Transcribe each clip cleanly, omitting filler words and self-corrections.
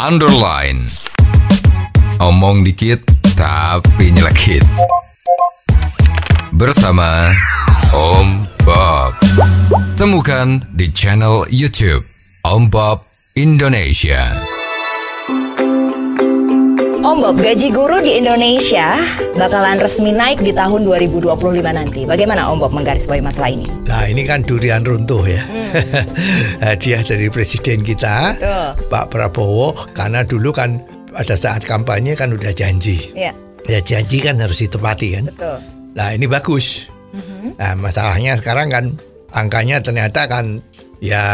underline. Omong dikit tapi nyelekit. Bersama Om Bob. Temukan di channel YouTube Om Bob Indonesia. Om Bob, gaji guru di Indonesia bakalan resmi naik di tahun 2025 nanti. Bagaimana Om Bob menggarisbawahi masalah ini? Nah, ini kan durian runtuh ya. Hadiah dari presiden kita, Pak Prabowo. Karena dulu kan pada saat kampanye kan udah janji. Ya janji kan harus ditepati kan. Betul. Nah, ini bagus. Nah, masalahnya sekarang kan angkanya ternyata kan ya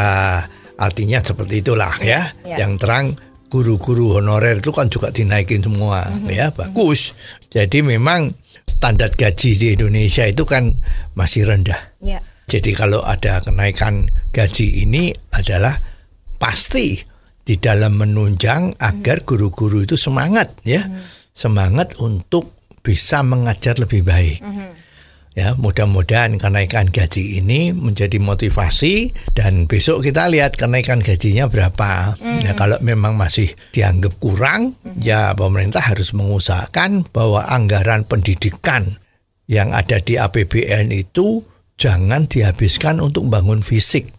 artinya seperti itulah ya. Yang terang guru-guru honorer itu kan juga dinaikin semua, ya bagus. Jadi memang standar gaji di Indonesia itu kan masih rendah. Jadi kalau ada kenaikan gaji ini adalah pasti di dalam menunjang agar guru-guru itu semangat ya, semangat untuk bisa mengajar lebih baik. Ya, mudah-mudahan kenaikan gaji ini menjadi motivasi dan besok kita lihat kenaikan gajinya berapa. Ya, kalau memang masih dianggap kurang, ya pemerintah harus mengusahakan bahwa anggaran pendidikan yang ada di APBN itu jangan dihabiskan untuk bangun fisik.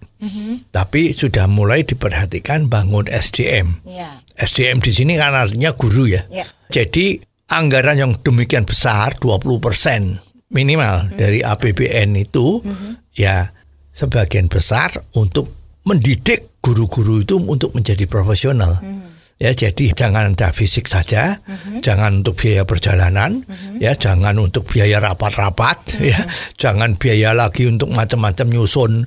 Tapi sudah mulai diperhatikan bangun SDM. SDM di sini kan artinya guru ya. Jadi anggaran yang demikian besar 20% minimal dari APBN itu ya sebagian besar untuk mendidik guru-guru itu untuk menjadi profesional. Ya, jadi jangan ada fisik saja, jangan untuk biaya perjalanan, ya jangan untuk biaya rapat-rapat, ya jangan biaya lagi untuk macam-macam nyusun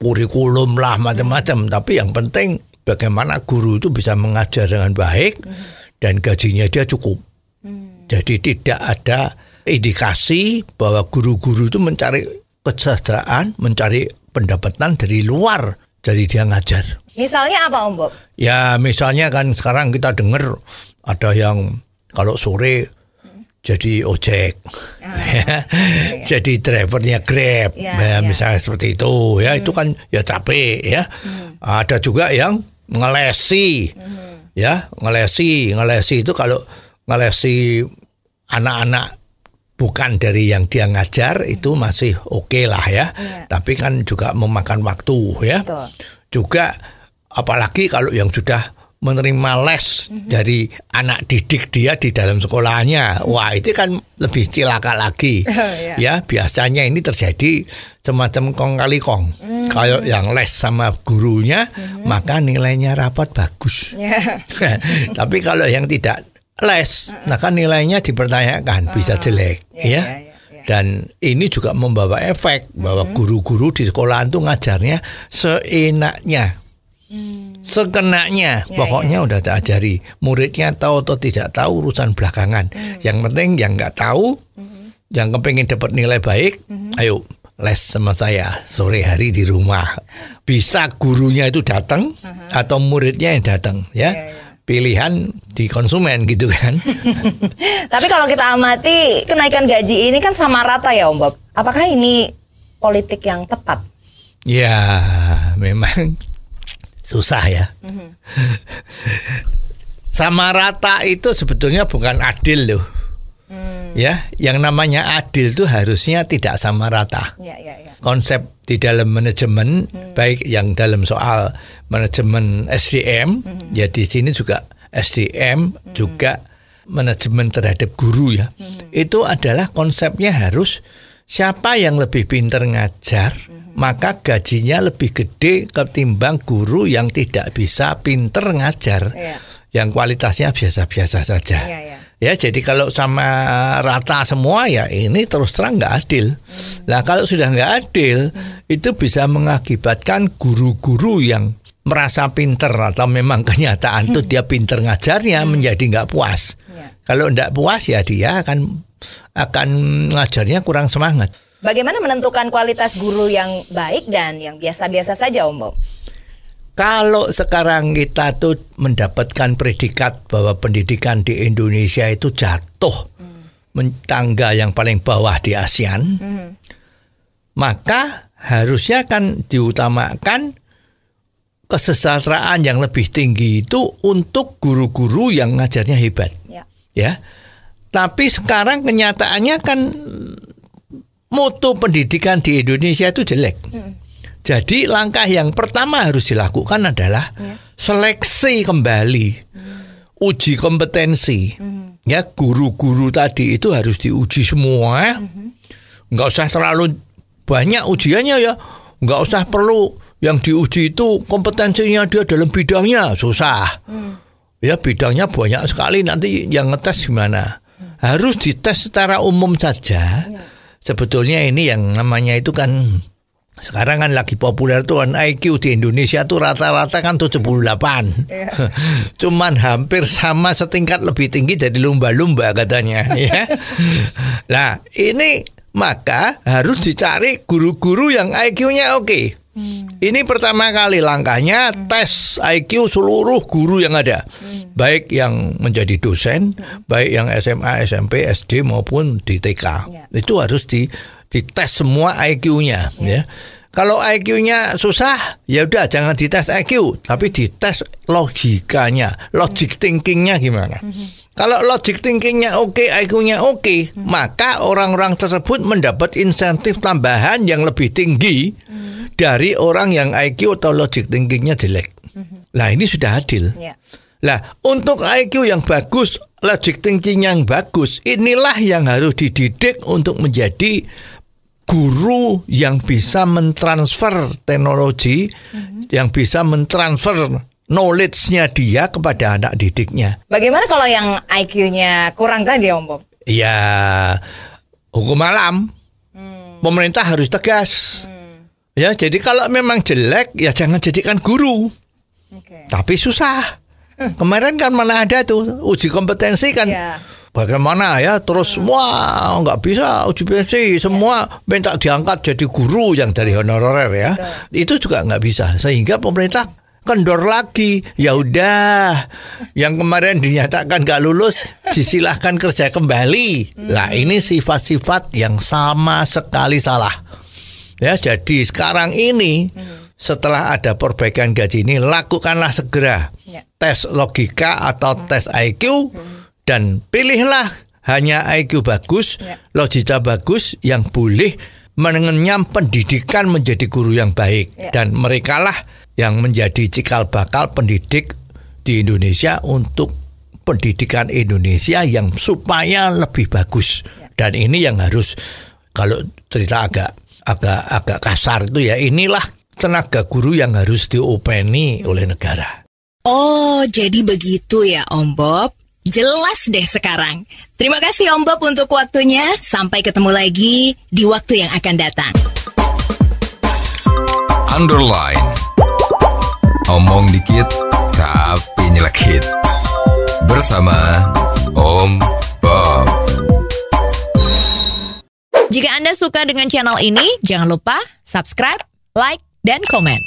kurikulum lah macam-macam. Tapi yang penting bagaimana guru itu bisa mengajar dengan baik dan gajinya dia cukup. Jadi tidak ada indikasi bahwa guru-guru itu mencari kesejahteraan, mencari pendapatan dari luar dari dia ngajar. Misalnya apa Om Bob? Ya misalnya kan sekarang kita dengar ada yang kalau sore jadi ojek, jadi drivernya Grab, misalnya seperti itu. Ya itu kan ya capek ya. Ada juga yang ngelesi, ya ngelesi itu kalau ngelesi anak-anak bukan dari yang dia ngajar itu masih oke lah ya. Tapi kan juga memakan waktu ya. Betul. Juga apalagi kalau yang sudah menerima les dari anak didik dia di dalam sekolahnya. Wah, itu kan lebih cilaka lagi. Ya, biasanya ini terjadi semacam kong kali kong. Kalau yang les sama gurunya maka nilainya rapat bagus. Tapi kalau yang tidak les, nah kan nilainya dipertanyakan, bisa jelek, ya. Dan ini juga membawa efek bahwa guru-guru di sekolah itu ngajarnya seenaknya, sekenaknya, pokoknya udah tak ajari. Muridnya tahu atau tidak tahu urusan belakangan. Yang penting yang nggak tahu, yang kepengen dapat nilai baik, ayo les sama saya sore hari di rumah. Bisa gurunya itu datang atau muridnya yang datang, ya. Pilihan di konsumen gitu kan. Tapi kalau kita amati kenaikan gaji ini kan sama rata ya Om Bob. Apakah ini politik yang tepat? Ya memang susah ya. Sama rata itu sebetulnya bukan adil loh. Ya, yang namanya adil itu harusnya tidak sama rata. Konsep di dalam manajemen, baik yang dalam soal manajemen SDM, ya di sini juga SDM, juga manajemen terhadap guru ya. Itu adalah konsepnya harus siapa yang lebih pintar ngajar, maka gajinya lebih gede ketimbang guru yang tidak bisa pintar ngajar, yang kualitasnya biasa-biasa saja. Ya, jadi kalau sama rata semua ya ini terus terang nggak adil. Nah kalau sudah nggak adil, itu bisa mengakibatkan guru-guru yang merasa pinter atau memang kenyataan tuh dia pinter ngajarnya menjadi nggak puas. Kalau nggak puas ya dia akan ngajarnya kurang semangat. Bagaimana menentukan kualitas guru yang baik dan yang biasa-biasa saja Om Bob? Kalau sekarang kita tuh mendapatkan predikat bahwa pendidikan di Indonesia itu jatuh tangga yang paling bawah di ASEAN, maka harusnya kan diutamakan kesejahteraan yang lebih tinggi itu untuk guru-guru yang ngajarnya hebat. Ya. Tapi sekarang kenyataannya kan mutu pendidikan di Indonesia itu jelek. Jadi langkah yang pertama harus dilakukan adalah seleksi kembali, uji kompetensi. Ya, guru-guru tadi itu harus diuji semua. Nggak usah terlalu banyak ujiannya ya. Nggak usah perlu yang diuji itu kompetensinya dia dalam bidangnya, susah. Ya, bidangnya banyak sekali, nanti yang ngetes gimana? Harus dites secara umum saja. Sebetulnya ini yang namanya itu kan sekarang kan lagi populer tuh kan IQ di Indonesia tuh rata-rata kan 78. Cuman hampir sama setingkat lebih tinggi dari lumba-lumba katanya. Ya. Nah ini maka harus dicari guru-guru yang IQ-nya oke. Ini pertama kali langkahnya tes IQ seluruh guru yang ada. Baik yang menjadi dosen, baik yang SMA, SMP, SD maupun di TK. Itu harus dites semua IQ-nya. Ya. Kalau IQ-nya susah, ya udah jangan dites IQ, tapi dites logikanya, logic thinkingnya gimana. Kalau logic thinkingnya oke, IQ-nya oke, maka orang-orang tersebut mendapat insentif tambahan yang lebih tinggi dari orang yang IQ atau logic thinkingnya jelek. Nah ini sudah adil. Nah, untuk IQ yang bagus, logic thinking yang bagus, inilah yang harus dididik untuk menjadi guru yang bisa mentransfer teknologi, yang bisa mentransfer knowledge-nya dia kepada anak didiknya. Bagaimana kalau yang IQ-nya kurang tadi Om Bob? Ya, hukum alam. Pemerintah harus tegas. Ya, jadi kalau memang jelek, ya jangan jadikan guru. Tapi susah. Kemarin kan mana ada tuh uji kompetensi kan, bagaimana ya terus semua nggak bisa uji kompetensi, semua minta diangkat jadi guru yang dari honorer ya. Itu juga nggak bisa, sehingga pemerintah kendor lagi. Ya udah, yang kemarin dinyatakan nggak lulus disilahkan kerja kembali. Nah ini sifat-sifat yang sama sekali salah. Ya, jadi sekarang ini setelah ada perbaikan gaji ini, lakukanlah segera tes logika atau tes IQ dan pilihlah hanya IQ bagus, logika bagus yang boleh mengenyam pendidikan menjadi guru yang baik. Dan merekalah yang menjadi cikal bakal pendidik di Indonesia untuk pendidikan Indonesia yang supaya lebih bagus. Dan ini yang harus, kalau cerita agak kasar itu ya, inilah tenaga guru yang harus diopeni oleh negara. Oh, jadi begitu ya Om Bob. Jelas deh sekarang. Terima kasih Om Bob untuk waktunya. Sampai ketemu lagi di waktu yang akan datang. Underline. Omong dikit tapi nyelekit. Bersama Om Bob. Jika Anda suka dengan channel ini, jangan lupa subscribe, like, dan komen.